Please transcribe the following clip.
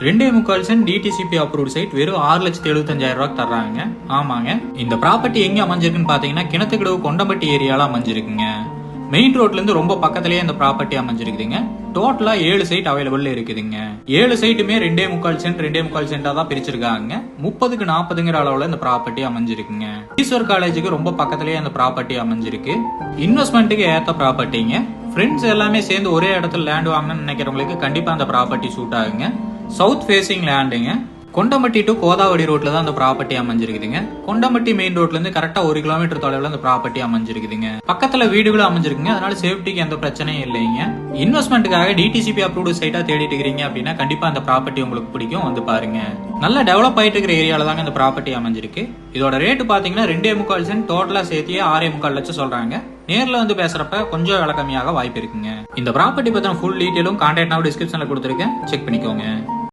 2.25 send DTCP approved side வெறும் 6,75,000 ரூபாய்க்கு தர்றாங்க. ஆமாங்க, இந்த ப்ராப்பர்ட்டி எங்க அமைஞ்சிருக்குன்னு பாத்தீங்கன்னா கிணத்துக்கடவு கொண்டம்பட்டி ஏரியால அமைஞ்சிருக்குங்க. மெயின் ரோட்ல இருந்து ரொம்ப பக்கத்திலேயே இந்த ப்ராப்பர்ட்டி அமைஞ்சிருக்குதுங்க. டோட்டலா 7 சைட் அவைலபிள் இருக்குதுங்க. 7 சைட்டுமே 2.25 சென்ட் 2.25 சென்டா தான் பிரிச்சிருக்காங்க. 30க்கு 40ங்கிற அளவுல இந்த ப்ராப்பர்ட்டி அமைஞ்சிருக்குங்க. ஈஸ்வர் காலேஜுக்கு ரொம்ப பக்கத்திலேயே அந்த ப்ராப்பர்ட்டி அமைஞ்சிருக்கு. இன்வெஸ்ட்மெண்ட்டுக்கு ஏத்த ப்ராப்பர்ட்டிங்க. ஃப்ரெண்ட்ஸ் எல்லாமே சேர்ந்து ஒரே இடத்துல லேண்ட் வாங்கணும்னு நினைக்கிறவங்களுக்கு கண்டிப்பா அந்த ப்ராப்பர்ட்டி சூட் ஆகுங்க. சவுத் ஃபேசிங் லேண்டுங்க. கொண்டம்பட்டி டு கோதாவரி ரோட்ல தான் அந்த ப்ராப்பர்ட்டி அமைஞ்சிருக்குதுங்க. கொண்டம்பட்டி மெயின் ரோட்ல இருந்து கரெக்டா 1 கிலோமீட்டர் தொலைவில் அந்த ப்ராப்பர்ட்டி அமைஞ்சிருக்குதுங்க. பக்கத்துல வீடுகளும் அமைஞ்சிருக்குங்க. அதனால சேஃப்டிக்கு எந்த பிரச்சனையும் இல்லைங்க. இன்வெஸ்ட்மெண்ட்டுக்காக டிடிசிபி அப்ரூவ்டு சைட்டா தேடிட்டு இருக்கீங்க அப்படின்னா கண்டிப்பா அந்த ப்ராப்பர்ட்டி உங்களுக்கு பிடிக்கும், வந்து பாருங்க. நல்லா டெவலப் ஆயிட்டு இருக்கிற ஏரியால தாங்க இந்த ப்ராப்பர்ட்டி அமைஞ்சிருக்கு. இதோட ரேட்டு பாத்தீங்கன்னா 2.25 சென்ட் டோட்டலா சேர்த்தியே 6.25 லட்சம் சொல்றாங்க. நேர்ல வந்து பேசுறப்ப கொஞ்சம் விலை கம்மியாக வாய்ப்பு இருக்குங்க. இந்த ப்ராப்பர்ட்டி பத்தின ஃபுல் டீடைலும் கான்டாக்ட் நம்பர் டிஸ்கிரிப்ஷன்ல கொடுத்துருக்கேன், செக் பண்ணிக்கோங்க.